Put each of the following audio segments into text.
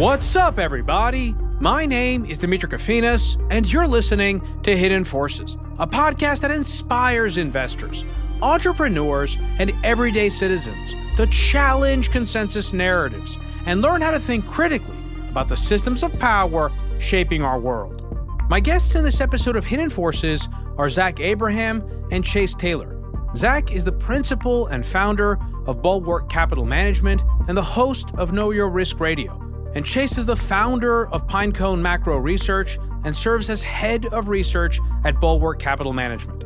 What's up, everybody? My name is Demetri Kofinas, and you're listening to Hidden Forces, a podcast that inspires investors, entrepreneurs, and everyday citizens to challenge consensus narratives and learn how to think critically about the systems of power shaping our world. My guests in this episode of Hidden Forces are Zach Abraham and Chase Taylor. Zach is the principal and founder of Bulwark Capital Management and the host of Know Your Risk Radio. And Chase is the founder of Pinecone Macro Research and serves as head of research at Bulwark Capital Management.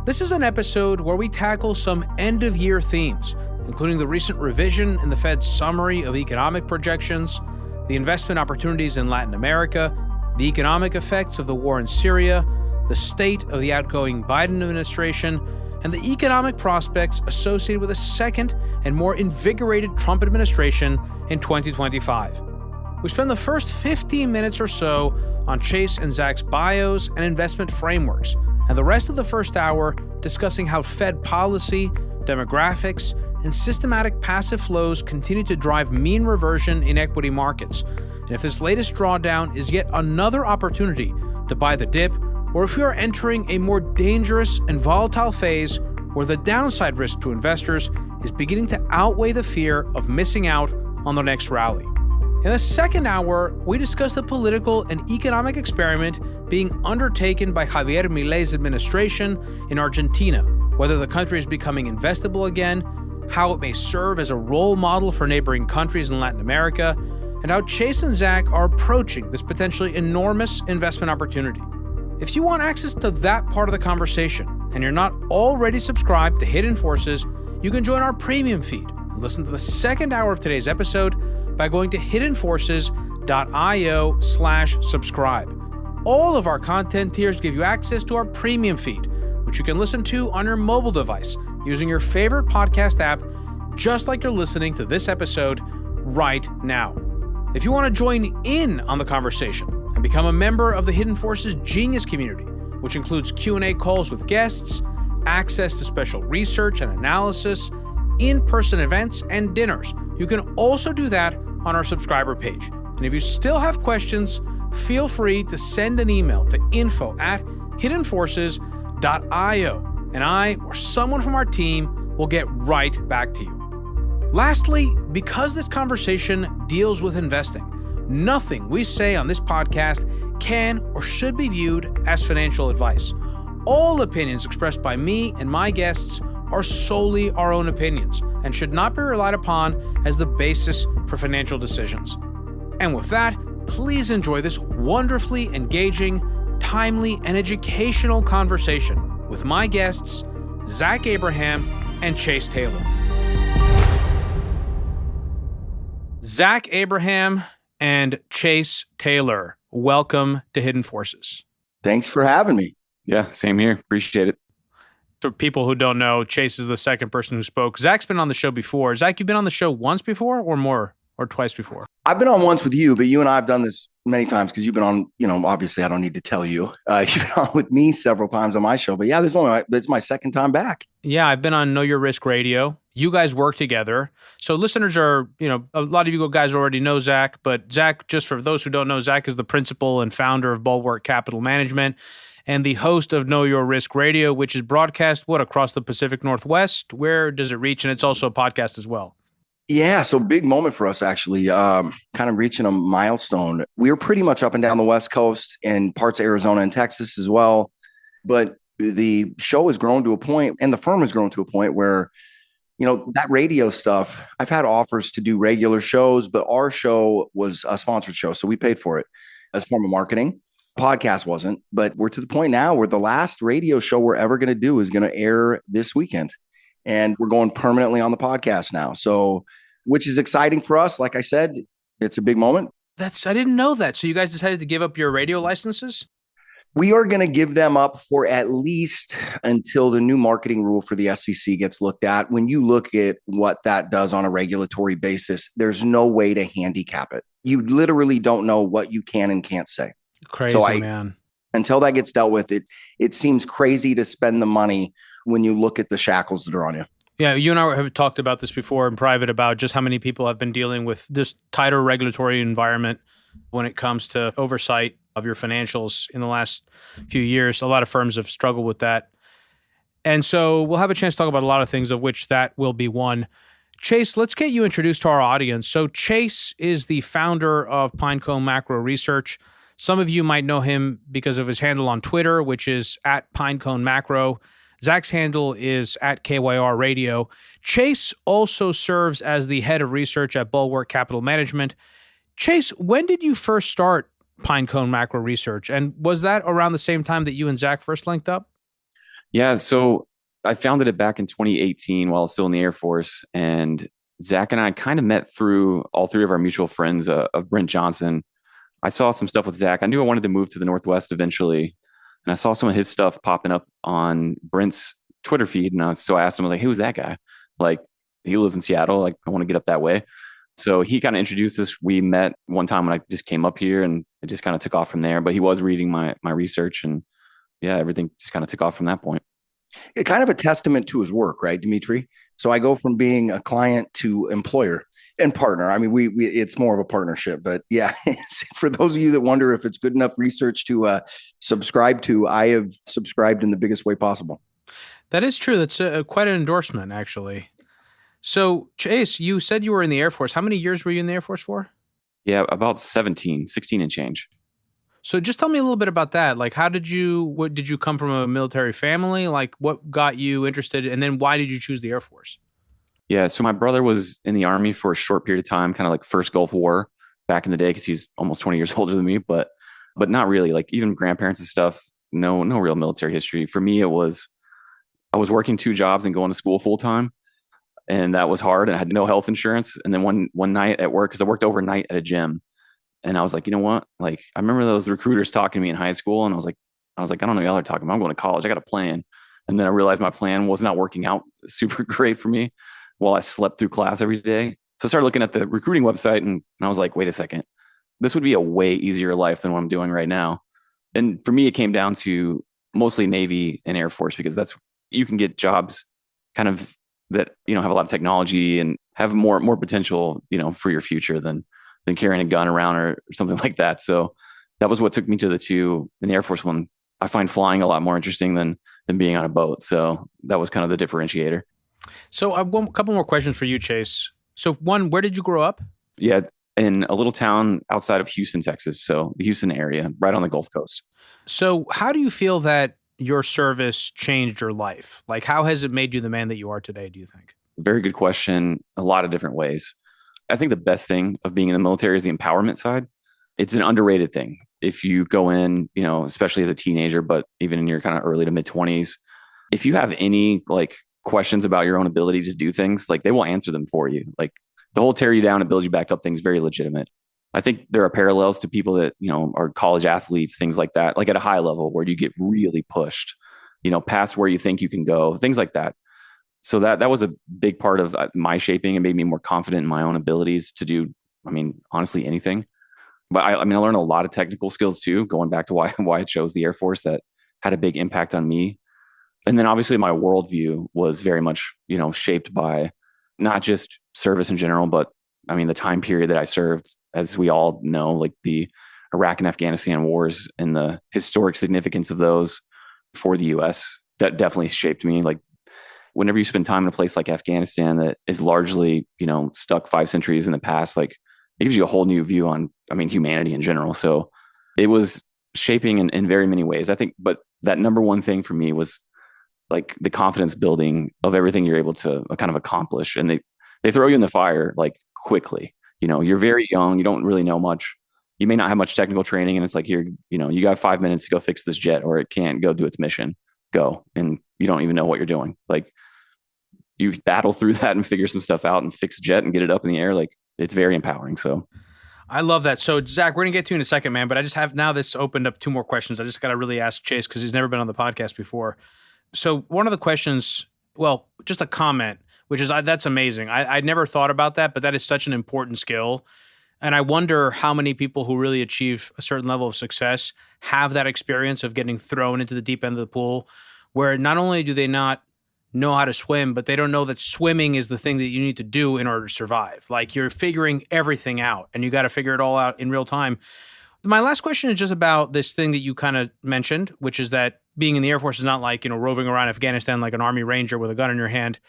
This is an episode where we tackle some end-of-year themes, including the recent revision in the Fed's summary of economic projections, the investment opportunities in Latin America, the economic effects of the war in Syria, the state of the outgoing Biden administration, and the economic prospects associated with a second and more invigorated Trump administration in 2025. We spend the first 15 minutes or so on Chase and Zach's bios and investment frameworks, and the rest of the first hour discussing how Fed policy, demographics, and systematic passive flows continue to drive mean reversion in equity markets, and if this latest drawdown is yet another opportunity to buy the dip, or if we are entering a more dangerous and volatile phase where the downside risk to investors is beginning to outweigh the fear of missing out on the next rally. In the second hour, we discuss the political and economic experiment being undertaken by Javier Milei's administration in Argentina, whether the country is becoming investable again, how it may serve as a role model for neighboring countries in Latin America, and how Chase and Zach are approaching this potentially enormous investment opportunity. If you want access to that part of the conversation and you're not already subscribed to Hidden Forces, you can join our premium feed and listen to the second hour of today's episode by going to hiddenforces.io/subscribe. All of our content tiers give you access to our premium feed, which you can listen to on your mobile device using your favorite podcast app, just like you're listening to this episode right now. If you want to join in on the conversation and become a member of the Hidden Forces Genius community, which includes Q&A calls with guests, access to special research and analysis, in-person events, and dinners, you can also do that on our subscriber page. And if you still have questions, feel free to send an email to info@hiddenforces.io, and I or someone from our team will get right back to you. Lastly, because this conversation deals with investing, nothing we say on this podcast can or should be viewed as financial advice. All opinions expressed by me and my guests are solely our own opinions and should not be relied upon as the basis for financial decisions. And with that, please enjoy this wonderfully engaging, timely, and educational conversation with my guests, Zach Abraham and Chase Taylor. Zach Abraham and Chase Taylor, welcome to Hidden Forces. Thanks for having me. Yeah, same here. Appreciate it. For people who don't know, Chase is the second person who spoke. Zach's been on the show before. Zach, you've been on the show once before or more, or twice before? I've been on once with you, but you and I have done this many times because you've been on, obviously I don't need to tell you. You've been on with me several times on my show, but yeah, it's my second time back. Yeah, I've been on Know Your Risk Radio. You guys work together. So listeners are, a lot of you guys already know Zach, but Zach, just for those who don't know, Zach is the principal and founder of Bulwark Capital Management and the host of Know Your Risk Radio, which is broadcast, across the Pacific Northwest? Where does it reach? And it's also a podcast as well. Yeah, so big moment for us, actually, kind of reaching a milestone. We were pretty much up and down the West Coast and parts of Arizona and Texas as well. But the show has grown to a point, and the firm has grown to a point where, that radio stuff, I've had offers to do regular shows, but our show was a sponsored show. So we paid for it as a form of marketing. Podcast wasn't, but we're to the point now where the last radio show we're ever going to do is going to air this weekend. And we're going permanently on the podcast now. So, which is exciting for us. Like I said, it's a big moment. I didn't know that. So you guys decided to give up your radio licenses? We are going to give them up for at least until the new marketing rule for the SEC gets looked at. When you look at what that does on a regulatory basis, there's no way to handicap it. You literally don't know what you can and can't say. Crazy, man. Until that gets dealt with, it seems crazy to spend the money when you look at the shackles that are on you. Yeah, you and I have talked about this before in private about just how many people have been dealing with this tighter regulatory environment when it comes to oversight of your financials in the last few years. A lot of firms have struggled with that. And so we'll have a chance to talk about a lot of things, of which that will be one. Chase, let's get you introduced to our audience. So Chase is the founder of Pinecone Macro Research. Some of you might know him because of his handle on Twitter, which is at Pinecone Macro. Zach's handle is at KYR Radio. Chase also serves as the head of research at Bulwark Capital Management. Chase, when did you first start Pinecone Macro Research? And was that around the same time that you and Zach first linked up? Yeah, so I founded it back in 2018 while I was still in the Air Force. And Zach and I kind of met through all three of our mutual friends of Brent Johnson. I saw some stuff with Zach. I knew I wanted to move to the Northwest eventually. And I saw some of his stuff popping up on Brent's Twitter feed. And so I asked him, I was like, hey, who's that guy? Like, he lives in Seattle. Like, I want to get up that way. So he kind of introduced us. We met one time when I just came up here, and it just kind of took off from there. But he was reading my research, and yeah, everything just kind of took off from that point. It's kind of a testament to his work, right, Demetri? So I go from being a client to employer and partner. I mean, we it's more of a partnership, but yeah, for those of you that wonder if it's good enough research to subscribe to, I have subscribed in the biggest way possible. That is true. That's quite an endorsement, actually. So Chase, you said you were in the Air Force. How many years were you in the Air Force for? Yeah, about 16 and change. So just tell me a little bit about that. Like, did you come from a military family? Like, what got you interested? And then why did you choose the Air Force? Yeah, so my brother was in the Army for a short period of time, kind of like first Gulf War back in the day, because he's almost 20 years older than me, but not really. Like, even grandparents and stuff, no real military history. For me, I was working 2 jobs and going to school full time, and that was hard. And I had no health insurance. And then one night at work, because I worked overnight at a gym, and I was like, you know what? Like, I remember those recruiters talking to me in high school, and I was like, I don't know what y'all are talking about. I'm going to college. I got a plan. And then I realized my plan was not working out super great for me while I slept through class every day. So I started looking at the recruiting website, and I was like, wait a second, this would be a way easier life than what I'm doing right now. And for me, it came down to mostly Navy and Air Force, because you can get jobs kind of that, have a lot of technology and have more potential, for your future than carrying a gun around or something like that. So that was what took me to the two. In the Air Force one, I find flying a lot more interesting than being on a boat. So that was kind of the differentiator. So I have a couple more questions for you, Chase. So one, where did you grow up? Yeah, in a little town outside of Houston, Texas. So the Houston area, right on the Gulf Coast. So how do you feel that your service changed your life? Like, how has it made you the man that you are today, do you think? Very good question. A lot of different ways. I think the best thing of being in the military is the empowerment side. It's an underrated thing. If you go in, especially as a teenager, but even in your kind of early to mid 20s, if you have any questions about your own ability to do things, they will answer them for you. Like, the whole tear you down and build you back up thing is very legitimate. I think there are parallels to people that, are college athletes, things like that, like at a high level where you get really pushed, past where you think you can go, things like that. So that was a big part of my shaping and made me more confident in my own abilities to do, honestly, anything. But I learned a lot of technical skills too, going back to why I chose the Air Force. That had a big impact on me. And then obviously my worldview was very much, shaped by not just service in general, but the time period that I served, as we all know, like the Iraq and Afghanistan wars and the historic significance of those for the US, that definitely shaped me. Like, whenever you spend time in a place like Afghanistan that is largely, stuck 5 centuries in the past, it gives you a whole new view on, humanity in general. So it was shaping in very many ways, I think. But that number one thing for me was the confidence building of everything you're able to kind of accomplish. And they throw you in the fire quickly. You're very young. You don't really know much. You may not have much technical training. And it's like, here, you got 5 minutes to go fix this jet, or it can't go do its mission. Go. And you don't even know what you're doing. You battle through that and figure some stuff out and fix a jet and get it up in the air. It's very empowering. So I love that. So Zach, we're going to get to you in a second, man, but I just have now this opened up 2 more questions. I just got to really ask Chase because he's never been on the podcast before. So one of the questions, well, just a comment, which is that's amazing. I never thought about that, but that is such an important skill. And I wonder how many people who really achieve a certain level of success have that experience of getting thrown into the deep end of the pool, where not only do they not know how to swim, but they don't know that swimming is the thing that you need to do in order to survive. Like you're figuring everything out and you got to figure it all out in real time. My last question is just about this thing that you kind of mentioned, which is that being in the Air Force is not like, roving around Afghanistan like an Army Ranger with a gun in your hand.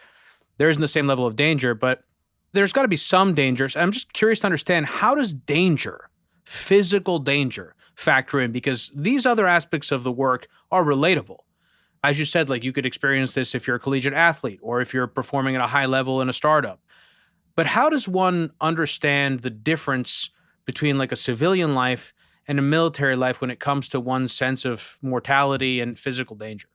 There isn't the same level of danger, but there's got to be some dangers. I'm just curious to understand, how does danger, physical danger, factor in? Because these other aspects of the work are relatable. As you said, like you could experience this if you're a collegiate athlete or if you're performing at a high level in a startup. But how does one understand the difference between like a civilian life and a military life when it comes to one's sense of mortality and physical danger?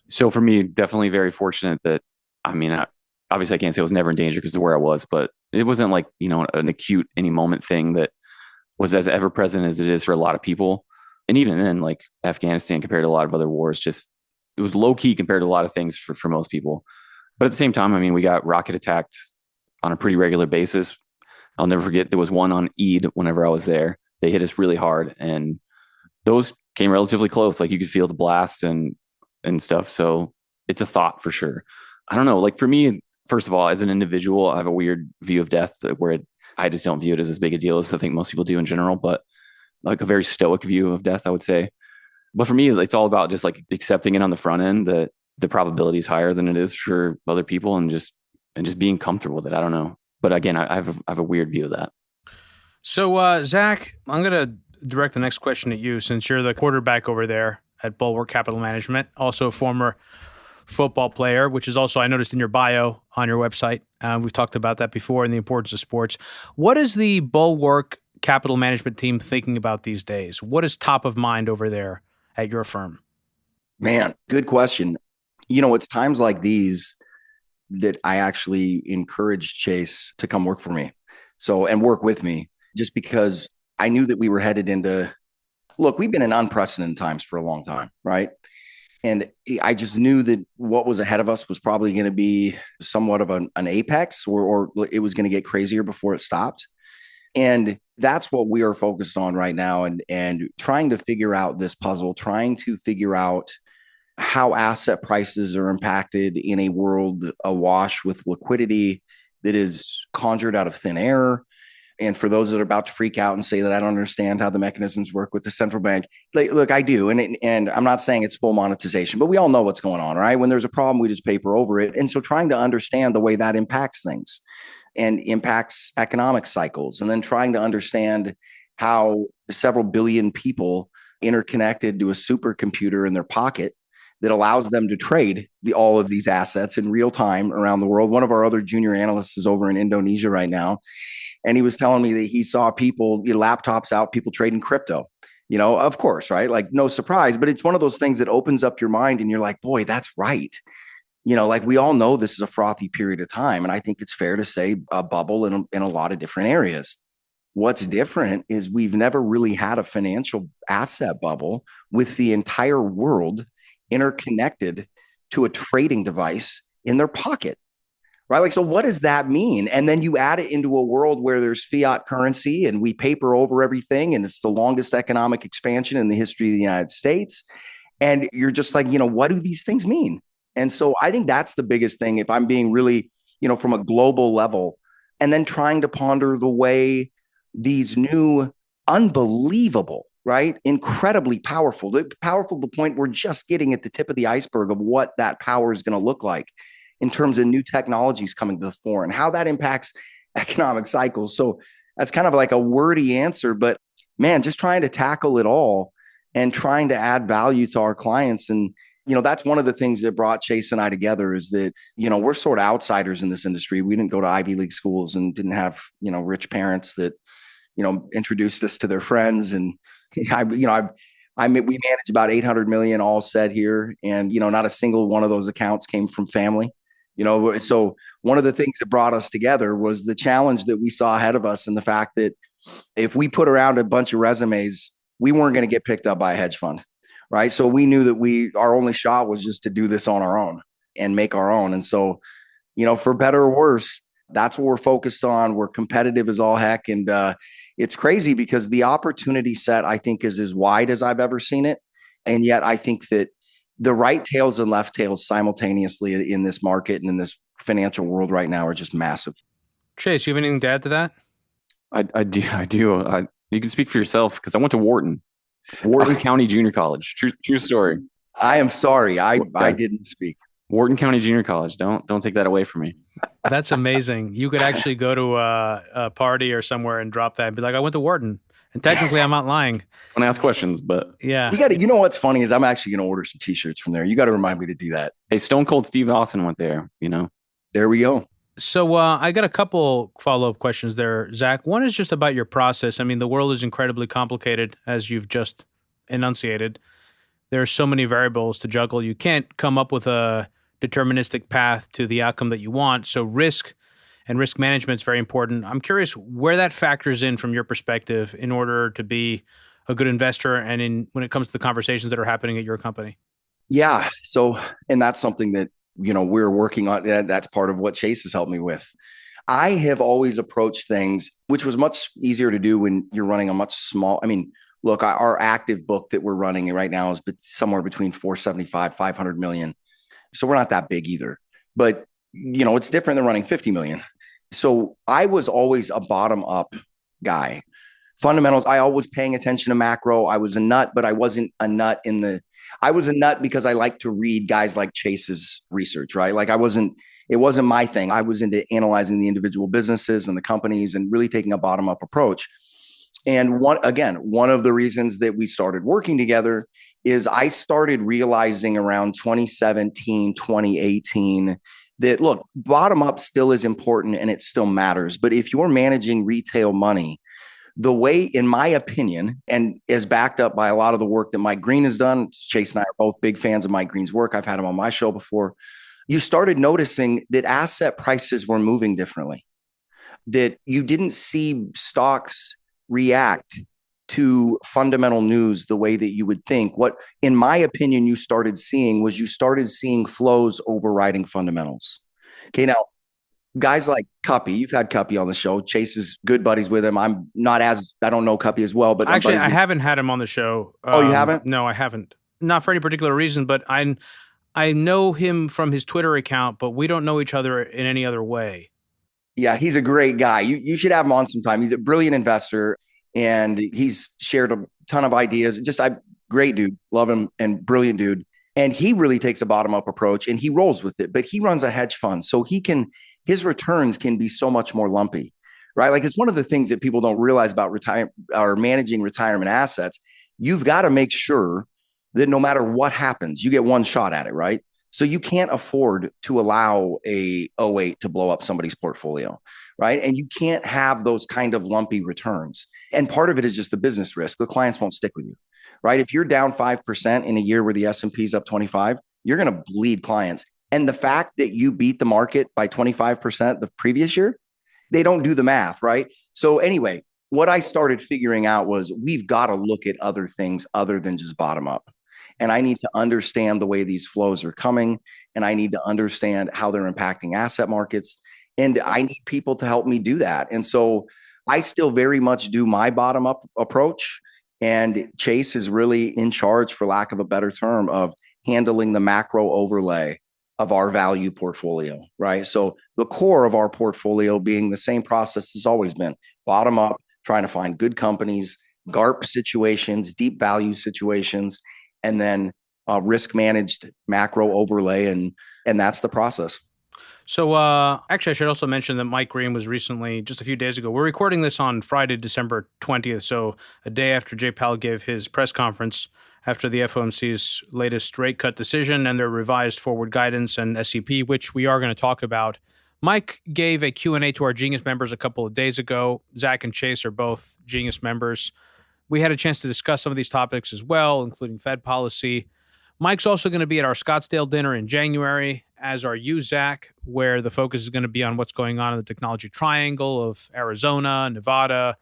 So for me, definitely very fortunate that, obviously I can't say I was never in danger because of where I was, but it wasn't like, an acute any moment thing that was as ever present as it is for a lot of people. And even then, like Afghanistan compared to a lot of other wars, it was low key compared to a lot of things for most people. But at the same time, we got rocket attacked on a pretty regular basis. I'll never forget, there was one on Eid whenever I was there. They hit us really hard and those came relatively close. Like you could feel the blast and stuff. So it's a thought for sure. I don't know. Like for me, first of all, as an individual, I have a weird view of death where I just don't view it as big a deal as I think most people do in general, but like a very stoic view of death, I would say. But for me, it's all about just like accepting it on the front end that the probability is higher than it is for other people and just being comfortable with it. I don't know. But again, I have a weird view of that. So, Zach, I'm going to direct the next question at you since you're the quarterback over there at Bulwark Capital Management, also a former football player, which is also, I noticed in your bio on your website. We've talked about that before and the importance of sports. What is the Bulwark Capital Management team thinking about these days? What is top of mind over there at your firm? Man, good question. It's times like these that I actually encouraged Chase to come work for me. And work with me, just because I knew that we were headed into, look, we've been in unprecedented times for a long time, right? And I just knew that what was ahead of us was probably going to be somewhat of an apex or it was going to get crazier before it stopped. And that's what we are focused on right now and trying to figure out this puzzle, trying to figure out how asset prices are impacted in a world awash with liquidity that is conjured out of thin air. And for those that are about to freak out and say that I don't understand how the mechanisms work with the central bank, look, I do. And I'm not saying it's full monetization, but we all know what's going on, right? When there's a problem, we just paper over it. And so trying to understand the way that impacts things and impacts economic cycles, and then trying to understand how several billion people interconnected to a supercomputer in their pocket that allows them to trade all of these assets in real time around the world. One of our other junior analysts is over in Indonesia right now. And he was telling me that he saw people, laptops out, people trading crypto, of course, right? Like no surprise, but it's one of those things that opens up your mind and you're like, boy, that's right. Like we all know this is a frothy period of time. And I think it's fair to say a bubble in a lot of different areas. What's different is we've never really had a financial asset bubble with the entire world interconnected to a trading device in their pocket, right? Like, so what does that mean? And then you add it into a world where there's fiat currency and we paper over everything. And it's the longest economic expansion in the history of the United States. And you're just like, what do these things mean? And so I think that's the biggest thing, if I'm being really, from a global level, and then trying to ponder the way these new unbelievable, right? Incredibly powerful to the point we're just getting at the tip of the iceberg of what that power is going to look like in terms of new technologies coming to the fore and how that impacts economic cycles. So that's kind of like a wordy answer, but man, just trying to tackle it all and trying to add value to our clients. And, that's one of the things that brought Chase and I together is that, we're sort of outsiders in this industry. We didn't go to Ivy League schools and didn't have, rich parents that, introduced us to their friends. And we manage about 800 million all said here. And, not a single one of those accounts came from family. So one of the things that brought us together was the challenge that we saw ahead of us and the fact that if we put around a bunch of resumes, we weren't going to get picked up by a hedge fund, right? So we knew that our only shot was just to do this on our own and make our own. And so, for better or worse, that's what we're focused on. We're competitive as all heck. And it's crazy because the opportunity set, I think, is as wide as I've ever seen it. And yet I think that the right tails and left tails simultaneously in this market and in this financial world right now are just massive. Chase, you have anything to add to that? I do. You can speak for yourself because I went to Wharton County Junior College. True story. I am sorry. I didn't speak. Wharton County Junior College. Don't take that away from me. That's amazing. You could actually go to a party or somewhere and drop that and be like, I went to Wharton. And technically, I'm not lying. Don't ask questions, but yeah. You know what's funny is I'm actually going to order some t-shirts from there. You got to remind me to do that. Hey, Stone Cold Steve Austin went there, There we go. So I got a couple follow-up questions there, Zach. One is just about your process. I mean, the world is incredibly complicated, as you've just enunciated. There are so many variables to juggle. You can't come up with a deterministic path to the outcome that you want. So risk and risk management is very important. I'm curious where that factors in from your perspective in order to be a good investor and when it comes to the conversations that are happening at your company. Yeah. So, and that's something that, we're working on. That's part of what Chase has helped me with. I have always approached things, which was much easier to do when you're running a much small, look, our active book that we're running right now is somewhere between 475, 500 million. So we're not that big either, but it's different than running 50 million. So I was always a bottom up guy. Fundamentals, I always paying attention to macro. I was a nut, but I wasn't a nut I was a nut because I like to read guys like Chase's research, right? Like it wasn't my thing. I was into analyzing the individual businesses and the companies and really taking a bottom up approach. And one of the reasons that we started working together is I started realizing around 2017, 2018, that look, bottom up still is important and it still matters. But if you're managing retail money, the way, in my opinion, and is backed up by a lot of the work that Mike Green has done, Chase and I are both big fans of Mike Green's work. I've had him on my show before. You started noticing that asset prices were moving differently, that you didn't see stocks react to fundamental news the way that you would think. What, in my opinion, you started seeing flows overriding fundamentals. Okay, now, guys like Cuppy, you've had Cuppy on the show. Chase is good buddies with him. I don't know Cuppy as well, but actually, I haven't had him on the show. Oh, you haven't? No, I haven't. Not for any particular reason, but I know him from his Twitter account, but we don't know each other in any other way. Yeah, he's a great guy. You should have him on sometime. He's a brilliant investor, and he's shared a ton of ideas. Great dude, love him, and brilliant dude. And he really takes a bottom-up approach and he rolls with it, but he runs a hedge fund. So his returns can be so much more lumpy, right? Like it's one of the things that people don't realize about managing retirement assets. You've got to make sure that no matter what happens, you get one shot at it, right? So you can't afford to allow a 08 to blow up somebody's portfolio, right? And you can't have those kind of lumpy returns. And part of it is just the business risk. The clients won't stick with you, right? If you're down 5% in a year where the S&P is up 25, you're going to bleed clients. And the fact that you beat the market by 25% the previous year, they don't do the math, right? So anyway, what I started figuring out was we've got to look at other things other than just bottom up. And I need to understand the way these flows are coming. And I need to understand how they're impacting asset markets. And I need people to help me do that. And so I still very much do my bottom up approach. And Chase is really in charge, for lack of a better term, of handling the macro overlay of our value portfolio, right? So the core of our portfolio being the same process has always been bottom up, trying to find good companies, GARP situations, deep value situations, and then risk managed macro overlay. And that's the process. So actually, I should also mention that Mike Green was recently, just a few days ago, we're recording this on Friday, December 20th. So a day after Jay Powell gave his press conference after the FOMC's latest rate cut decision and their revised forward guidance and SEP, which we are going to talk about. Mike gave a Q&A to our Genius members a couple of days ago. Zach and Chase are both Genius members. We had a chance to discuss some of these topics as well, including Fed policy. Mike's also going to be at our Scottsdale dinner in January, as are you, Zach, where the focus is going to be on what's going on in the technology triangle of Arizona, Nevada,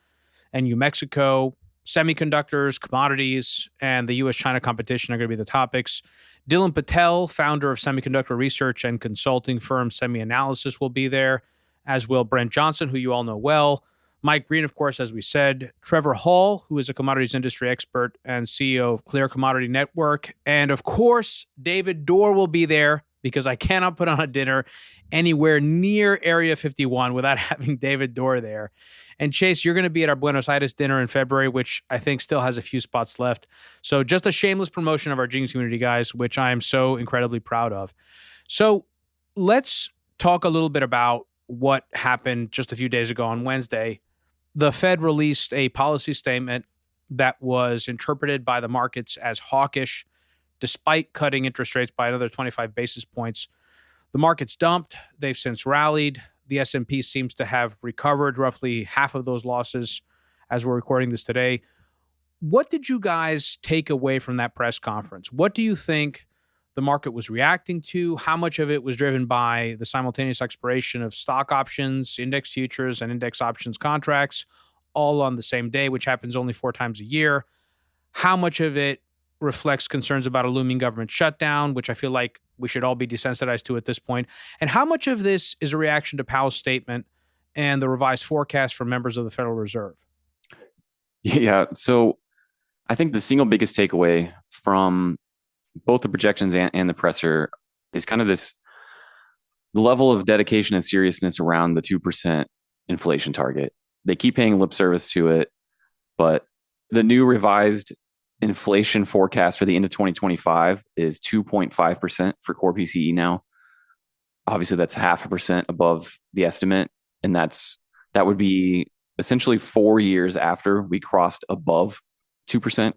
and New Mexico. Semiconductors, commodities, and the U.S.-China competition are going to be the topics. Dylan Patel, founder of semiconductor research and consulting firm Semi Analysis, will be there, as will Brent Johnson, who you all know well. Mike Green, of course, as we said, Trevor Hall, who is a commodities industry expert and CEO of Clear Commodity Network. And of course, David Dorr will be there because I cannot put on a dinner anywhere near Area 51 without having David Dorr there. And Chase, you're going to be at our Buenos Aires dinner in February, which I think still has a few spots left. So just a shameless promotion of our Genius Community, guys, which I am so incredibly proud of. So let's talk a little bit about what happened just a few days ago on Wednesday. The Fed released a policy statement that was interpreted by the markets as hawkish, despite cutting interest rates by another 25 basis points. The markets dumped. They've since rallied. The S&P seems to have recovered roughly half of those losses as we're recording this today. What did you guys take away from that press conference? What do you think the market was reacting to? How much of it was driven by the simultaneous expiration of stock options, index futures, and index options contracts all on the same day, which happens only 4 times a year? How much of it reflects concerns about a looming government shutdown, which I feel like we should all be desensitized to at this point? And how much of this is a reaction to Powell's statement and the revised forecast from members of the Federal Reserve? Yeah. So I think the single biggest takeaway from both the projections and the presser is kind of this level of dedication and seriousness around the 2% inflation target. They keep paying lip service to it, but the new revised inflation forecast for the end of 2025 is 2.5% for core PCE now. Obviously, that's 0.5% above the estimate. And that would be essentially 4 years after we crossed above 2%.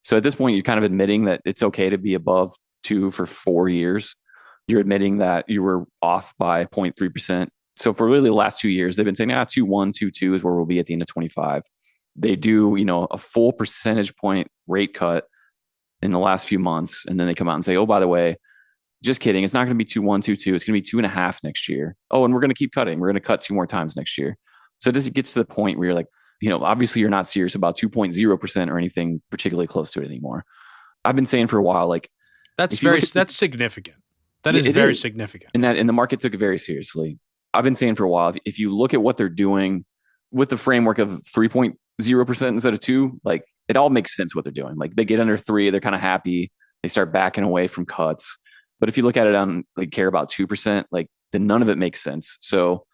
So at this point, you're kind of admitting that it's okay to be above 2 for 4 years. You're admitting that you were off by 0.3%. So for really the last 2 years, they've been saying, 2.1, 2.2 is where we'll be at the end of 25. They do, a full percentage point rate cut in the last few months. And then they come out and say, oh, by the way, just kidding. It's not going to be 2.1, 2.2. It's going to be 2.5 next year. Oh, and we're going to keep cutting. We're going to cut 2 more times next year. So it just gets to the point where you're like, obviously you're not serious about 2.0% or anything particularly close to it anymore. I've been saying for a while, like that's significant. That is very significant. And the market took it very seriously. I've been saying for a while, if you look at what they're doing with the framework of 3.0% instead of 2, like it all makes sense what they're doing. Like they get under 3, they're kind of happy. They start backing away from cuts. But if you look at it on like care about 2%, like then none of it makes sense. So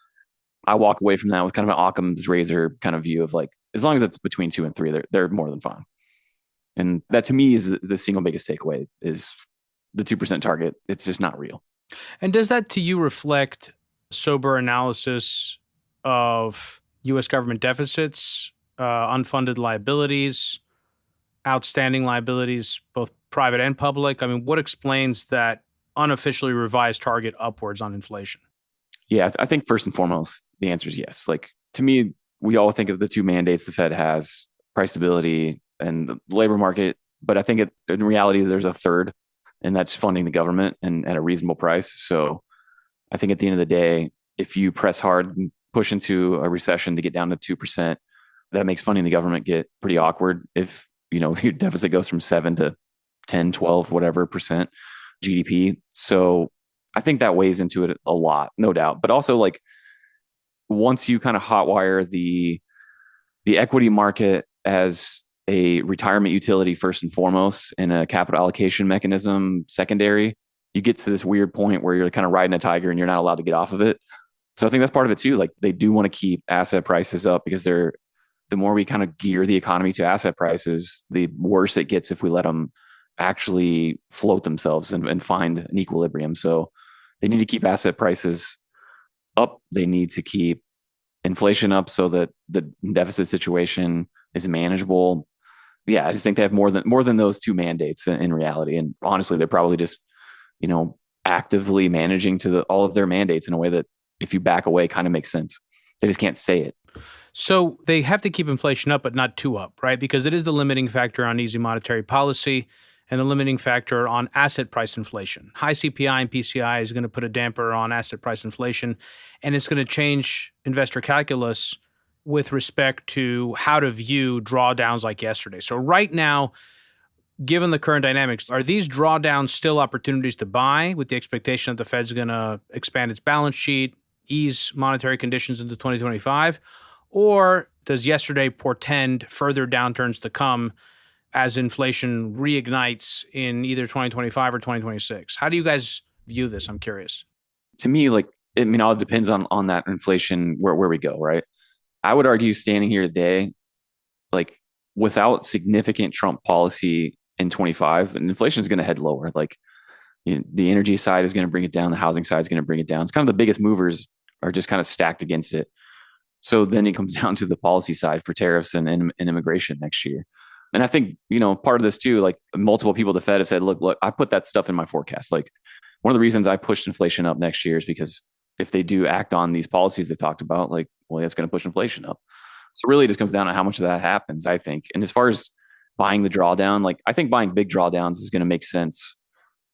I walk away from that with kind of an Occam's razor kind of view of like, as long as it's between 2 and 3, they're more than fine. And that to me is the single biggest takeaway is the 2% target. It's just not real. And does that to you reflect sober analysis of U.S. government deficits, unfunded liabilities, outstanding liabilities, both private and public? I mean, what explains that unofficially revised target upwards on inflation? Yeah, I think first and foremost, the answer is yes. Like to me, we all think of the 2 mandates the Fed has, price stability and the labor market. But I think in reality, there's a third, and that's funding the government and at a reasonable price. So I think at the end of the day, if you press hard and push into a recession to get down to 2%, that makes funding the government get pretty awkward. If, your deficit goes from 7 to 10, 12, whatever percent GDP. So I think that weighs into it a lot, no doubt. But also like once you kind of hotwire the equity market as a retirement utility first and foremost and a capital allocation mechanism secondary, you get to this weird point where you're kind of riding a tiger and you're not allowed to get off of it. So I think that's part of it too. Like they do want to keep asset prices up because the more we kind of gear the economy to asset prices, the worse it gets if we let them actually float themselves and find an equilibrium. So they need to keep asset prices up. They need to keep inflation up so that the deficit situation is manageable. Yeah, I just think they have more than those 2 mandates in reality. And honestly, they're probably just, actively managing to all of their mandates in a way that if you back away kind of makes sense. They just can't say it. So they have to keep inflation up, but not too up, right? Because it is the limiting factor on easy monetary policy and the limiting factor on asset price inflation. High CPI and PCI is going to put a damper on asset price inflation, and it's going to change investor calculus with respect to how to view drawdowns like yesterday. So right now, given the current dynamics, are these drawdowns still opportunities to buy with the expectation that the Fed's going to expand its balance sheet, ease monetary conditions into 2025? Or does yesterday portend further downturns to come as inflation reignites in either 2025 or 2026? How do you guys view this? I'm curious. To me, like, I mean, all depends on that inflation, where we go, right? I would argue standing here today, like without significant Trump policy in 25, and inflation is going to head lower. Like, you know, the energy side is going to bring it down. The housing side is going to bring it down. It's kind of the biggest movers are just kind of stacked against it. So then it comes down to the policy side for tariffs and immigration next year. And I think, you know, part of this too, like multiple people at the Fed have said, look, I put that stuff in my forecast. Like one of the reasons I pushed inflation up next year is because if they do act on these policies they talked about, like, well, that's going to push inflation up. So really it just comes down to how much of that happens, I think. And as far as buying the drawdown, like I think buying big drawdowns is going to make sense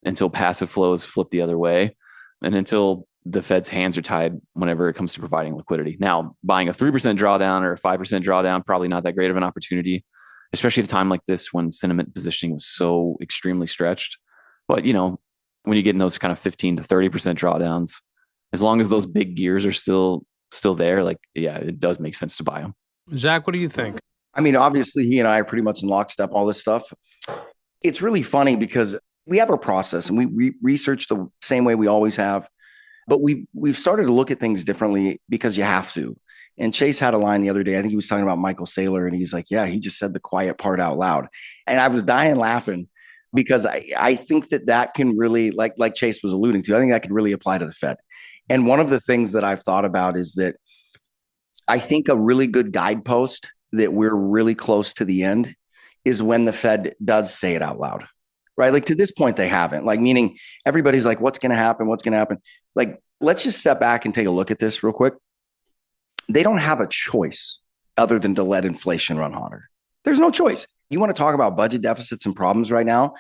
until passive flows flip the other way and until the Fed's hands are tied whenever it comes to providing liquidity. Now, buying a 3% drawdown or a 5% drawdown, probably not that great of an opportunity, especially at a time like this when sentiment positioning was so extremely stretched. But, you know, when you get in those kind of 15 to 30% drawdowns, as long as those big gears are still there, like, yeah, it does make sense to buy them. Zach, what do you think? I mean, obviously, he and I are pretty much in lockstep, all this stuff. It's really funny because we have our process and we research the same way we always have. But we've started to look at things differently because you have to. And Chase had a line the other day. I think he was talking about Michael Saylor, and he's like, yeah, he just said the quiet part out loud. And I was dying laughing because I think that can really, like Chase was alluding to, I think that can really apply to the Fed. And one of the things that I've thought about is that I think a really good guidepost that we're really close to the end is when the Fed does say it out loud. Right? Like to this point, they haven't. Like, meaning everybody's like, what's going to happen? What's going to happen? Like, let's just step back and take a look at this real quick. They don't have a choice other than to let inflation run hotter. There's no choice. You want to talk about budget deficits and problems right now?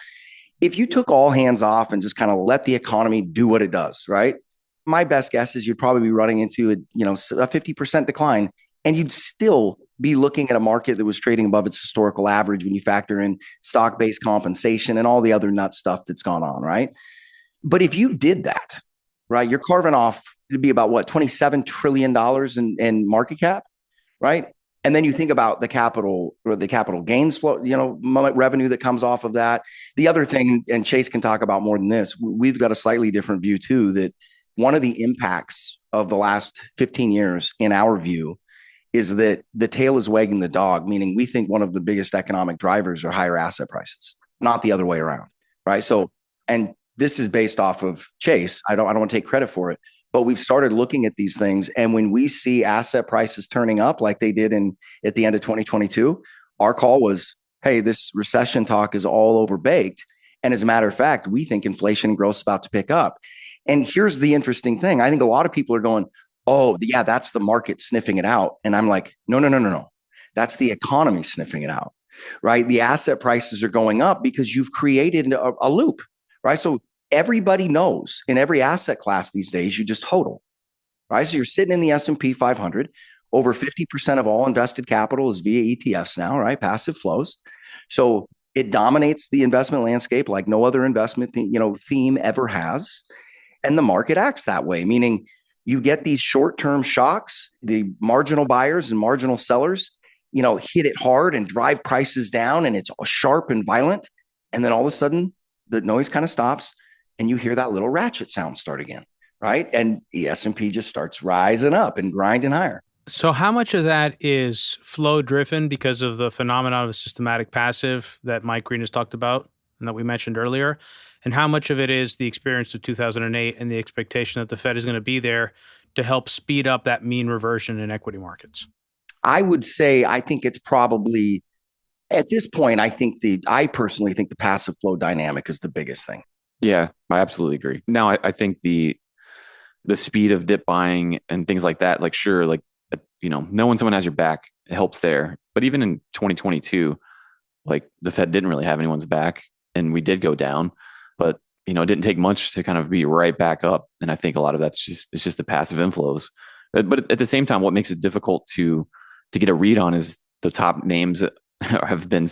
If you took all hands off and just kind of let the economy do what it does, right? My best guess is you'd probably be running into a 50% decline, and you'd still be looking at a market that was trading above its historical average when you factor in stock-based compensation and all the other nut stuff that's gone on, right? But if you did that, right, you're carving off, it'd be about what, $27 trillion in market cap, right? And then you think about the capital gains flow, revenue that comes off of that. The other thing, and Chase can talk about more than this, we've got a slightly different view too, that one of the impacts of the last 15 years, in our view, is that the tail is wagging the dog, meaning we think one of the biggest economic drivers are higher asset prices, not the other way around, right? So, and this is based off of Chase. I don't want to take credit for it, but we've started looking at these things. And when we see asset prices turning up like they did at the end of 2022, our call was, hey, this recession talk is all overbaked. And as a matter of fact, we think inflation growth is about to pick up. And here's the interesting thing. I think a lot of people are going, oh, yeah, that's the market sniffing it out. And I'm like, no. That's the economy sniffing it out, right? The asset prices are going up because you've created a loop, right? So everybody knows in every asset class these days, you just hodl, right? So you're sitting in the S&P 500. Over 50% of all invested capital is via ETFs now, right? Passive flows. So it dominates the investment landscape like no other investment theme ever has. And the market acts that way, meaning you get these short-term shocks, the marginal buyers and marginal sellers, hit it hard and drive prices down, and it's sharp and violent. And then all of a sudden the noise kind of stops and you hear that little ratchet sound start again, right? And the S&P just starts rising up and grinding higher. So how much of that is flow driven because of the phenomenon of systematic passive that Mike Green has talked about and that we mentioned earlier? And how much of it is the experience of 2008 and the expectation that the Fed is going to be there to help speed up that mean reversion in equity markets? I would say, I think it's probably, at this point, I personally think the passive flow dynamic is the biggest thing. Yeah, I absolutely agree. Now, I think the speed of dip buying and things like that, like, sure, like, knowing someone has your back, it helps there. But even in 2022, like the Fed didn't really have anyone's back and we did go down. But, it didn't take much to kind of be right back up. And I think a lot of it's just the passive inflows. But at the same time, what makes it difficult to get a read on is the top names that have been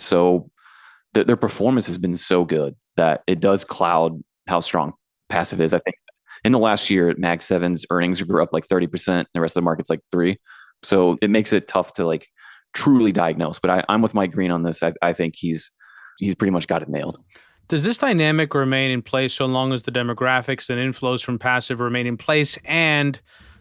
their performance has been so good that it does cloud how strong passive is. I think in the last year, Mag 7's earnings grew up like 30%. The rest of the market's like 3%. So it makes it tough to like truly diagnose. But I'm with Mike Green on this. I think he's pretty much got it nailed. Does this dynamic remain in place so long as the demographics and inflows from passive remain in place and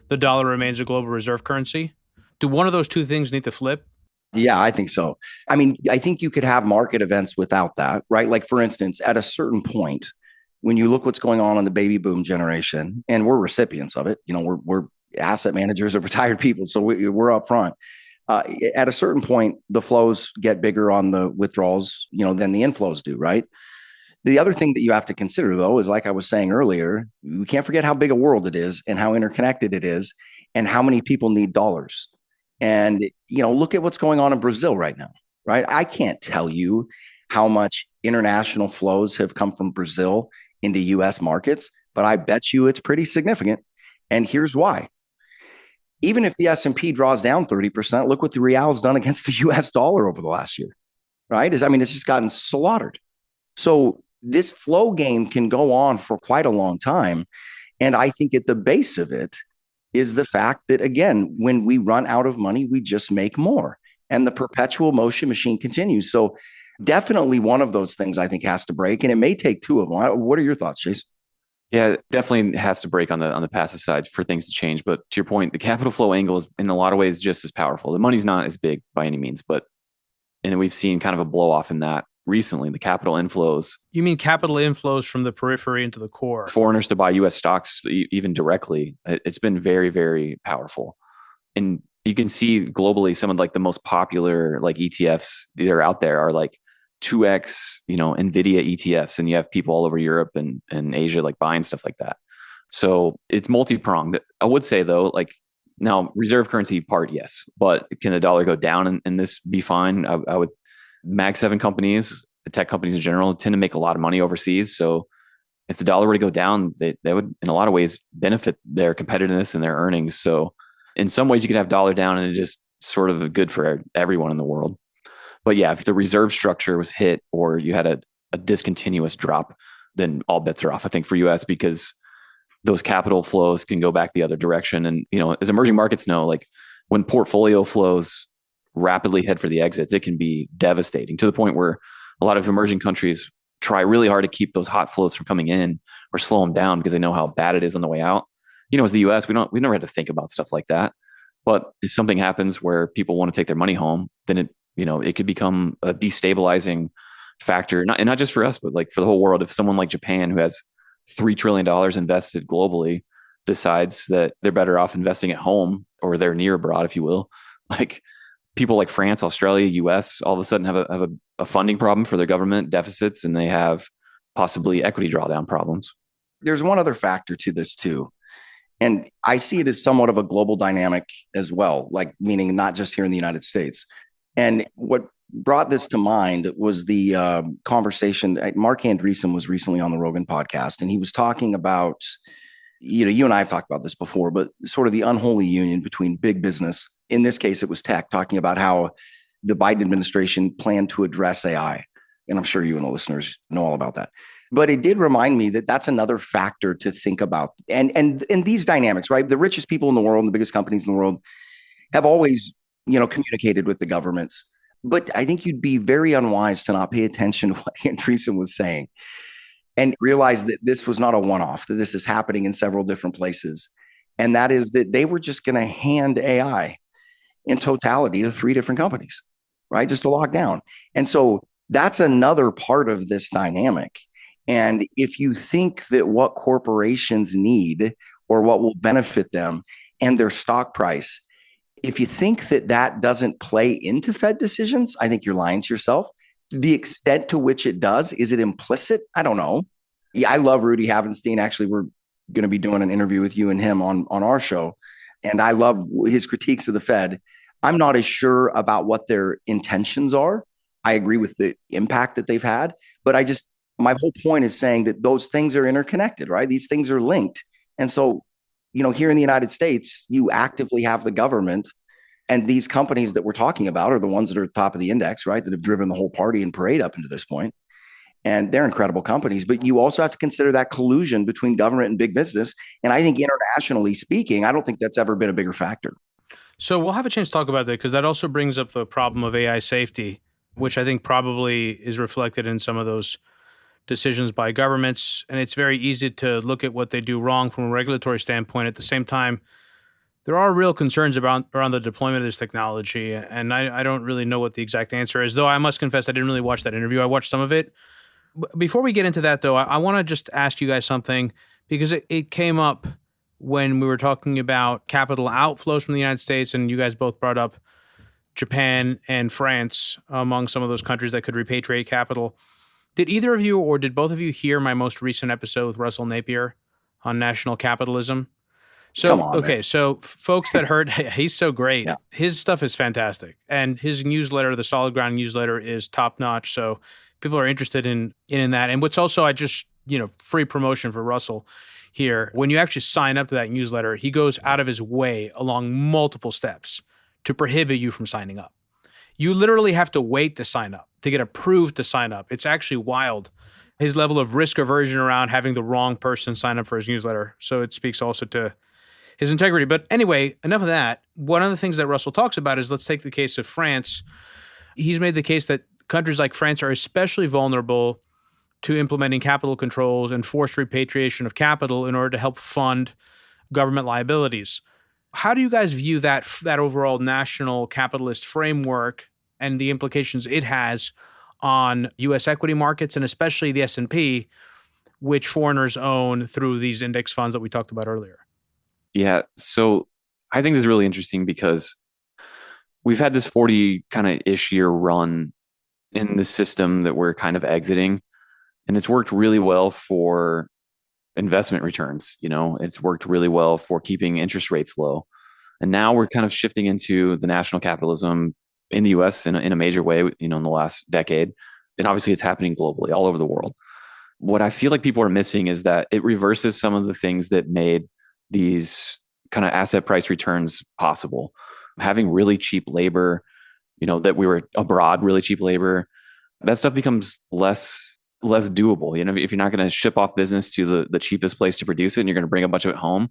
the dollar remains a global reserve currency? Do one of those two things need to flip? Yeah, I think so. I mean, I think you could have market events without that, right? Like, for instance, at a certain point, when you look what's going on in the baby boom generation, and we're recipients of it, we're asset managers of retired people, so we're up front. At a certain point, the flows get bigger on the withdrawals, than the inflows do, right? The other thing that you have to consider, though, is like I was saying earlier, we can't forget how big a world it is and how interconnected it is and how many people need dollars. And, look at what's going on in Brazil right now, right? I can't tell you how much international flows have come from Brazil into US markets, but I bet you it's pretty significant. And here's why. Even if the S&P draws down 30%, look what the real's done against the US dollar over the last year, right? It's just gotten slaughtered. So this flow game can go on for quite a long time. And I think at the base of it is the fact that, again, when we run out of money, we just make more. And the perpetual motion machine continues. So definitely one of those things I think has to break. And it may take two of them. What are your thoughts, Chase? Yeah, definitely has to break on the passive side for things to change. But to your point, the capital flow angle is in a lot of ways just as powerful. The money's not as big by any means, and we've seen kind of a blow off in that recently, the capital inflows. You mean capital inflows from the periphery into the core? Foreigners to buy US stocks, even directly. It's been very, very powerful. And you can see globally some of like the most popular like ETFs that are out there are like 2x, NVIDIA ETFs. And you have people all over Europe and Asia like buying stuff like that. So it's multi-pronged. I would say though, like now reserve currency part, yes. But can the dollar go down and this be fine? I would. Mag 7 companies, the tech companies in general, tend to make a lot of money overseas. So if the dollar were to go down, they would, in a lot of ways, benefit their competitiveness and their earnings. So in some ways, you can have dollar down and it's just sort of good for everyone in the world. But yeah, if the reserve structure was hit or you had a discontinuous drop, then all bets are off, I think, for US, because those capital flows can go back the other direction. And, as emerging markets know, like when portfolio flows rapidly head for the exits, it can be devastating to the point where a lot of emerging countries try really hard to keep those hot flows from coming in or slow them down because they know how bad it is on the way out. As the US, we never had to think about stuff like that. But if something happens where people want to take their money home, then it could become a destabilizing factor, not just for us, but like for the whole world. If someone like Japan, who has $3 trillion invested globally, decides that they're better off investing at home or they're near abroad, if you will, like people like France, Australia, US, all of a sudden have a funding problem for their government deficits, and they have possibly equity drawdown problems. There's one other factor to this too. And I see it as somewhat of a global dynamic as well, like meaning not just here in the United States. And what brought this to mind was the conversation. Mark Andreessen was recently on the Rogan podcast, and he was talking about, you and I have talked about this before, but sort of the unholy union between big business. In this case, it was tech, talking about how the Biden administration planned to address AI. And I'm sure you and the listeners know all about that. But it did remind me that that's another factor to think about. And these dynamics, right? The richest people in the world, and the biggest companies in the world have always, communicated with the governments. But I think you'd be very unwise to not pay attention to what Andreessen was saying and realize that this was not a one-off, that this is happening in several different places. And that is that they were just going to hand AI in totality to 3 different companies, right? Just to lock down. And so that's another part of this dynamic. And if you think that what corporations need or what will benefit them and their stock price, if you think that that doesn't play into Fed decisions, I think you're lying to yourself. The extent to which it does, is it implicit? I don't know. Yeah, I love Rudy Havenstein. Actually, we're going to be doing an interview with you and him on our show. And I love his critiques of the Fed. I'm not as sure about what their intentions are. I agree with the impact that they've had, but my whole point is saying that those things are interconnected, right? These things are linked. And so, here in the United States, you actively have the government, and these companies that we're talking about are the ones that are at the top of the index, right? That have driven the whole party and parade up into this point. And they're incredible companies, but you also have to consider that collusion between government and big business. And I think internationally speaking, I don't think that's ever been a bigger factor. So we'll have a chance to talk about that because that also brings up the problem of AI safety, which I think probably is reflected in some of those decisions by governments. And it's very easy to look at what they do wrong from a regulatory standpoint. At the same time, there are real concerns around the deployment of this technology. And I don't really know what the exact answer is, though I must confess I didn't really watch that interview. I watched some of it. Before we get into that, though, I want to just ask you guys something because it came up when we were talking about capital outflows from the United States, and you guys both brought up Japan and France among some of those countries that could repatriate capital. Did either of you or did both of you hear my most recent episode with Russell Napier on national capitalism? So, Come on, okay, man. so folks that heard, he's so great. Yeah. His stuff is fantastic. And his newsletter, the Solid Ground newsletter, is top notch. So people are interested in that. And what's also, I just, free promotion for Russell here. When you actually sign up to that newsletter, he goes out of his way along multiple steps to prohibit you from signing up. You literally have to wait to sign up, to get approved to sign up. It's actually wild. His level of risk aversion around having the wrong person sign up for his newsletter. So it speaks also to his integrity. But anyway, enough of that. One of the things that Russell talks about is, let's take the case of France. He's made the case that countries like France are especially vulnerable to implementing capital controls and forced repatriation of capital in order to help fund government liabilities. How do you guys view that overall national capitalist framework and the implications it has on U.S. equity markets and especially the S&P, which foreigners own through these index funds that we talked about earlier? Yeah. So I think this is really interesting because we've had this 40 kind of ish year run in the system that we're kind of exiting. And it's worked really well for investment returns. It's worked really well for keeping interest rates low. And now we're kind of shifting into the national capitalism in the US in a major way, in the last decade. And obviously it's happening globally, all over the world. What I feel like people are missing is that it reverses some of the things that made these kind of asset price returns possible. Having really cheap labor, that we were abroad, really cheap labor, that stuff becomes less doable. If you're not going to ship off business to the cheapest place to produce it and you're going to bring a bunch of it home,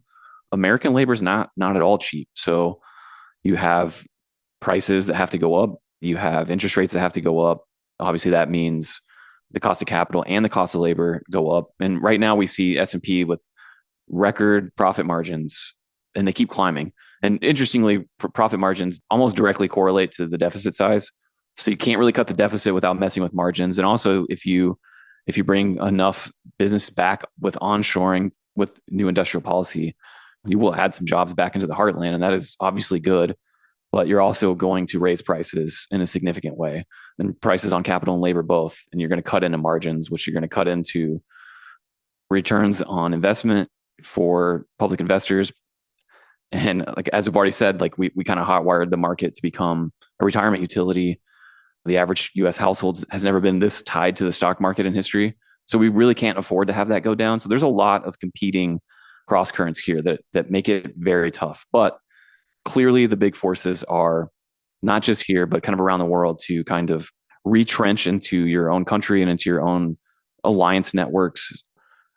American labor is not at all cheap. So you have prices that have to go up. You have interest rates that have to go up. Obviously, that means the cost of capital and the cost of labor go up. And right now we see S&P with record profit margins, and they keep climbing. And interestingly, profit margins almost directly correlate to the deficit size. So you can't really cut the deficit without messing with margins. And also, if you bring enough business back with onshoring, with new industrial policy, you will add some jobs back into the heartland. And that is obviously good, but you're also going to raise prices in a significant way, and prices on capital and labor both. And you're going to cut into margins, which you're going to cut into returns on investment for public investors. And like, as I've already said, like we kind of hotwired the market to become a retirement utility. The average US household has never been this tied to the stock market in history. So we really can't afford to have that go down. So there's a lot of competing cross currents here that make it very tough. But clearly the big forces are not just here, but kind of around the world to kind of retrench into your own country and into your own alliance networks,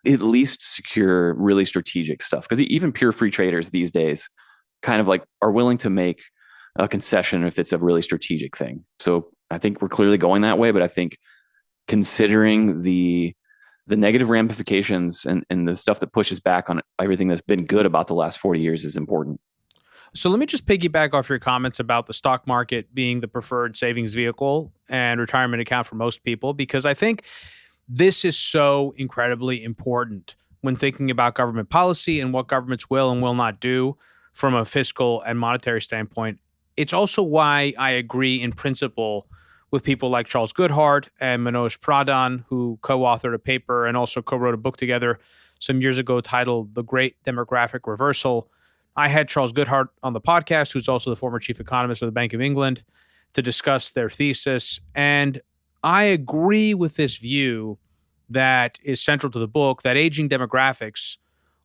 at least secure really strategic stuff. Because even pure free traders these days kind of like are willing to make a concession if it's a really strategic thing. So I think we're clearly going that way, but I think considering the negative ramifications and the stuff that pushes back on everything that's been good about the last 40 years is important. So let me just piggyback off your comments about the stock market being the preferred savings vehicle and retirement account for most people, because I think this is so incredibly important when thinking about government policy and what governments will and will not do from a fiscal and monetary standpoint. It's also why I agree in principle with people like Charles Goodhart and Manoj Pradhan, who co-authored a paper and also co-wrote a book together some years ago titled The Great Demographic Reversal. I had Charles Goodhart on the podcast, who's also the former chief economist of the Bank of England, to discuss their thesis. And I agree with this view that is central to the book, that aging demographics,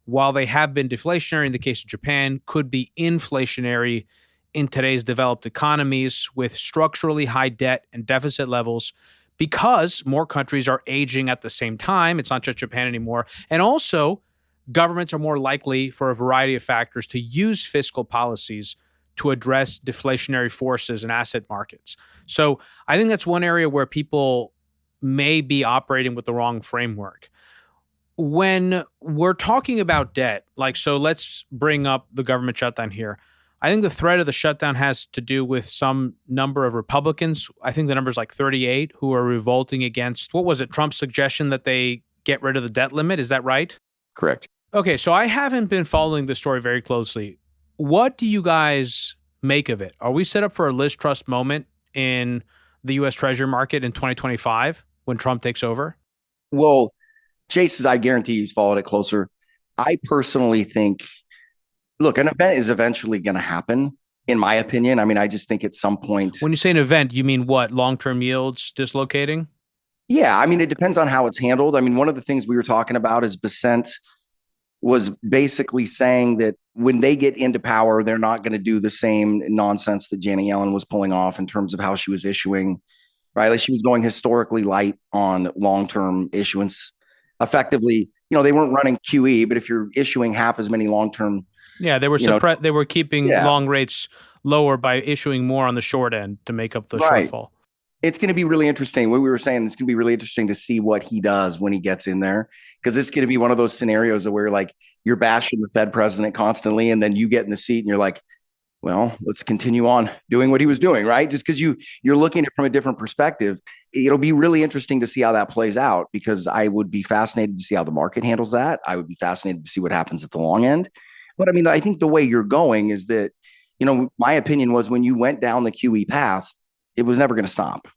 while they have been deflationary in the case of Japan, could be inflationary in today's developed economies with structurally high debt and deficit levels because more countries are aging at the same time. It's not just Japan anymore. And also, governments are more likely, for a variety of factors, to use fiscal policies to address deflationary forces in asset markets. So I think that's one area where people may be operating with the wrong framework. When we're talking about debt, so let's bring up the government shutdown here. I think the threat of the shutdown has to do with some number of Republicans. I think the number is 38 who are revolting against, what was it, Trump's suggestion that they get rid of the debt limit. Is that right? Correct. Okay, so I haven't been following the story very closely. What do you guys make of it? Are we set up for a Liz Truss moment in the U.S. Treasury market in 2025 when Trump takes over? Well, Chase, I guarantee he's followed it closer. I personally think, look, an event is eventually going to happen, in my opinion. I mean, I just think at some point. When you say an event, you mean what? Long-term yields dislocating? Yeah, I mean, it depends on how it's handled. I mean, one of the things we were talking about is Besant was basically saying that when they get into power, they're not going to do the same nonsense that Janet Yellen was pulling off in terms of how she was issuing, right? Like she was going historically light on long-term issuance. Effectively, they weren't running QE, but if you're issuing half as many long-term. Yeah, they were they were keeping long rates lower by issuing more on the short end to make up the shortfall. It's going to be really interesting. What we were saying, it's going to be really interesting to see what he does when he gets in there, because it's going to be one of those scenarios where you're bashing the Fed president constantly, and then you get in the seat and you're like, well, let's continue on doing what he was doing, right? Just because you're looking at it from a different perspective. It'll be really interesting to see how that plays out, because I would be fascinated to see how the market handles that. I would be fascinated to see what happens at the long end. But I mean, I think the way you're going is that, my opinion was when you went down the QE path, it was never going to stop,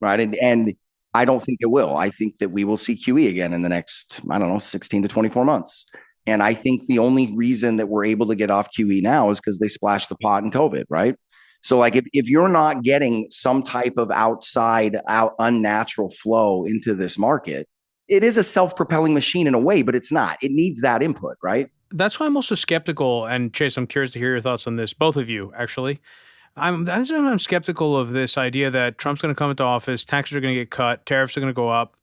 right? And I don't think it will. I think that we will see QE again in the next, 16 to 24 months. And I think the only reason that we're able to get off QE now is because they splashed the pot in COVID, right? So if you're not getting some type of unnatural flow into this market, it is a self-propelling machine in a way, but it's not. It needs that input, right? That's why I'm also skeptical. And Chase, I'm curious to hear your thoughts on this, both of you, actually. I'm skeptical of this idea that Trump's going to come into office, taxes are going to get cut, tariffs are going to go up,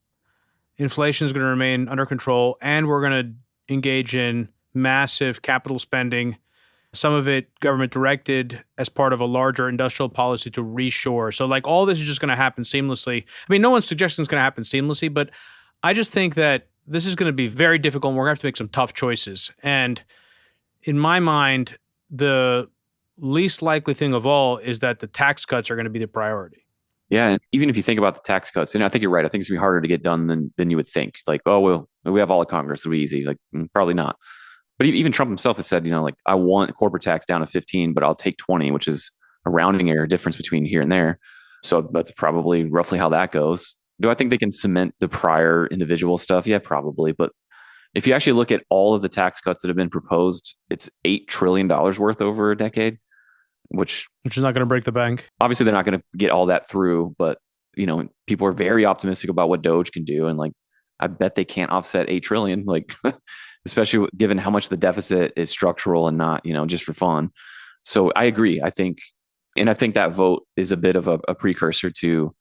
inflation is going to remain under control, and we're going to engage in massive capital spending, some of it government directed as part of a larger industrial policy to reshore. So all this is just going to happen seamlessly. I mean, no one's suggesting it's going to happen seamlessly, but I just think that this is going to be very difficult and we're going to have to make some tough choices. And in my mind, the least likely thing of all is that the tax cuts are going to be the priority. Yeah, and even if you think about the tax cuts, and I think you're right. I think it's going to be harder to get done than you would think. We have all of Congress, it'll be easy. Probably not. But even Trump himself has said, I want corporate tax down to 15, but I'll take 20, which is a rounding error difference between here and there. So that's probably roughly how that goes. Do I think they can cement the prior individual stuff? Yeah, probably. But if you actually look at all of the tax cuts that have been proposed, it's $8 trillion worth over a decade. Which is not going to break the bank. Obviously, they're not going to get all that through, but people are very optimistic about what Doge can do, and I bet they can't offset $8 trillion, especially given how much the deficit is structural and not just for fun. So I agree. I think that vote is a bit of a precursor to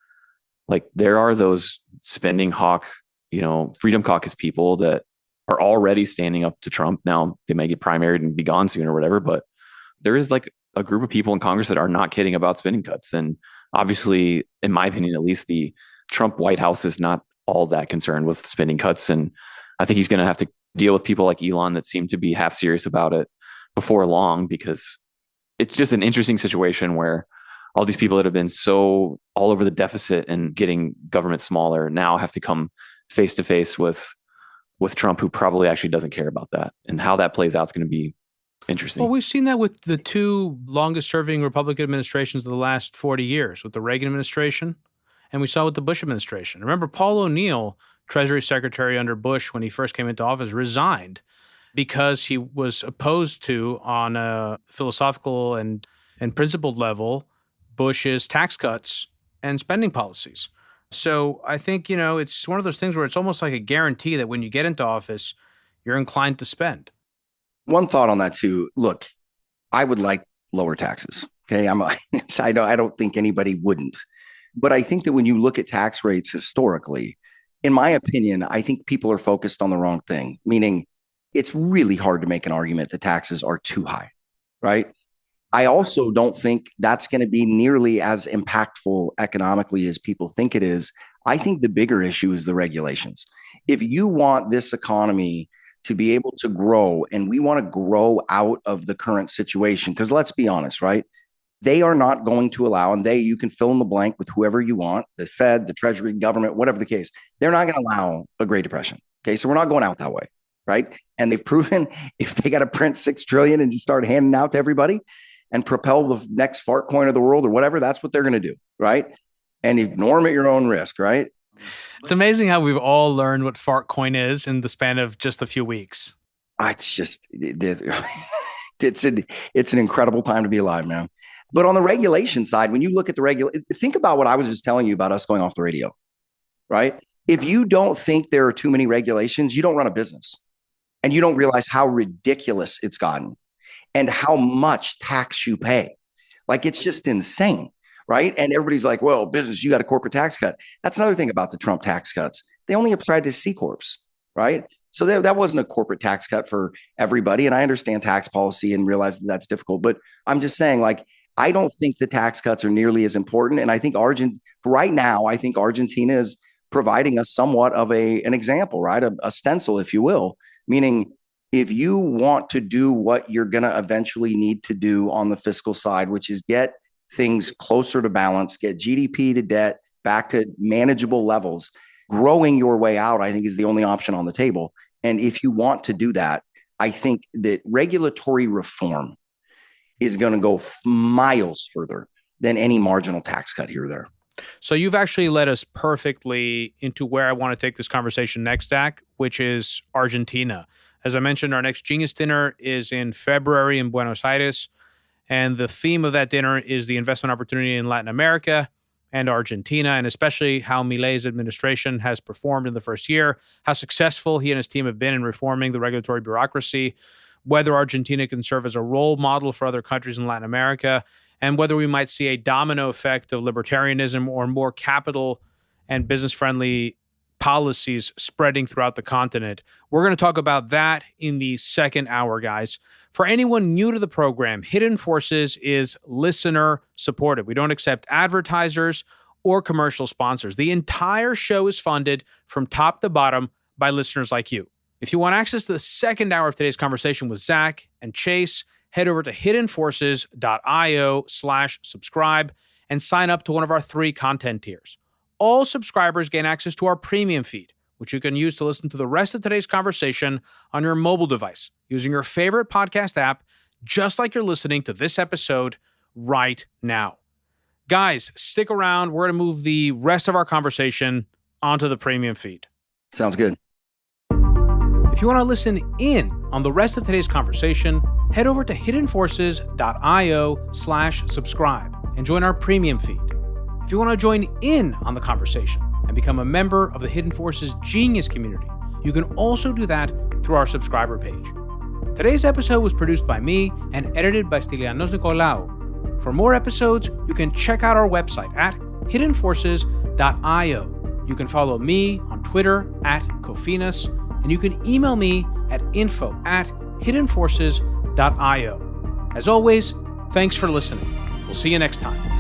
there are those spending hawk, Freedom Caucus people that are already standing up to Trump. Now they may get primaried and be gone soon or whatever, but there is a group of people in Congress that are not kidding about spending cuts. And obviously, in my opinion, at least the Trump White House is not all that concerned with spending cuts. And I think he's going to have to deal with people like Elon that seem to be half serious about it before long, because it's just an interesting situation where all these people that have been so all over the deficit and getting government smaller now have to come face to face with Trump, who probably actually doesn't care about that. And how that plays out is going to be interesting. Well, we've seen that with the two longest serving Republican administrations of the last 40 years, with the Reagan administration, and we saw with the Bush administration. Remember, Paul O'Neill, Treasury Secretary under Bush when he first came into office, resigned because he was opposed to, on a philosophical and principled level, Bush's tax cuts and spending policies. So I think, it's one of those things where it's almost like a guarantee that when you get into office, you're inclined to spend. One thought on that too. Look, I would like lower taxes. Okay. I don't think anybody wouldn't, but I think that when you look at tax rates historically, in my opinion, I think people are focused on the wrong thing, meaning it's really hard to make an argument that taxes are too high, right? I also don't think that's going to be nearly as impactful economically as people think it is. I think the bigger issue is the regulations. If you want this economy to be able to grow, and we want to grow out of the current situation, because let's be honest, right? They are not going to allow, and you can fill in the blank with whoever you want, the Fed, the Treasury, government, whatever the case. They're not going to allow a Great Depression. Okay, so we're not going out that way, right? And they've proven if they got to print 6 trillion and just start handing out to everybody and propel the next fart coin of the world or whatever, that's what they're going to do, right? And ignore them at your own risk, right? It's amazing how we've all learned what fart coin is in the span of just a few weeks. It's just, it's an incredible time to be alive, man. But on the regulation side, when you look at the think about what I was just telling you about us going off the radio, right? If you don't think there are too many regulations, you don't run a business, and you don't realize how ridiculous it's gotten and how much tax you pay. Like, it's just insane, right? And everybody's like, well, business, you got a corporate tax cut. That's another thing about the Trump tax cuts. They only applied to C Corps, right? So that wasn't a corporate tax cut for everybody. And I understand tax policy and realize that that's difficult. But I'm just saying, like, I don't think the tax cuts are nearly as important. And I think right now, I think Argentina is providing us somewhat of an example, right? A stencil, if you will, meaning if you want to do what you're going to eventually need to do on the fiscal side, which is get things closer to balance, get GDP to debt back to manageable levels, growing your way out, I think, is the only option on the table. And if you want to do that, I think that regulatory reform is going to go miles further than any marginal tax cut here or there. So you've actually led us perfectly into where I want to take this conversation next, Zach, which is Argentina. As I mentioned, our next Genius Dinner is in February in Buenos Aires. And the theme of that dinner is the investment opportunity in Latin America and Argentina, and especially how Milei's administration has performed in the first year, how successful he and his team have been in reforming the regulatory bureaucracy, whether Argentina can serve as a role model for other countries in Latin America, and whether we might see a domino effect of libertarianism or more capital and business-friendly policies spreading throughout the continent. We're going to talk about that in the second hour, guys. For anyone new to the program, Hidden Forces is listener supported. We don't accept advertisers or commercial sponsors. The entire show is funded from top to bottom by listeners like you. If you want access to the second hour of today's conversation with Zach and Chase, head over to hiddenforces.io/subscribe and sign up to one of our 3 content tiers. All subscribers gain access to our premium feed, which you can use to listen to the rest of today's conversation on your mobile device using your favorite podcast app, just like you're listening to this episode right now. Guys, stick around. We're going to move the rest of our conversation onto the premium feed. Sounds good. If you want to listen in on the rest of today's conversation, head over to hiddenforces.io/subscribe and join our premium feed. If you want to join in on the conversation and become a member of the Hidden Forces Genius community, you can also do that through our subscriber page. Today's episode was produced by me and edited by Stylianos Nicolaou. For more episodes, you can check out our website at hiddenforces.io. You can follow me on Twitter at Kofinas, and you can email me at info@hiddenforces.io. As always, thanks for listening. We'll see you next time.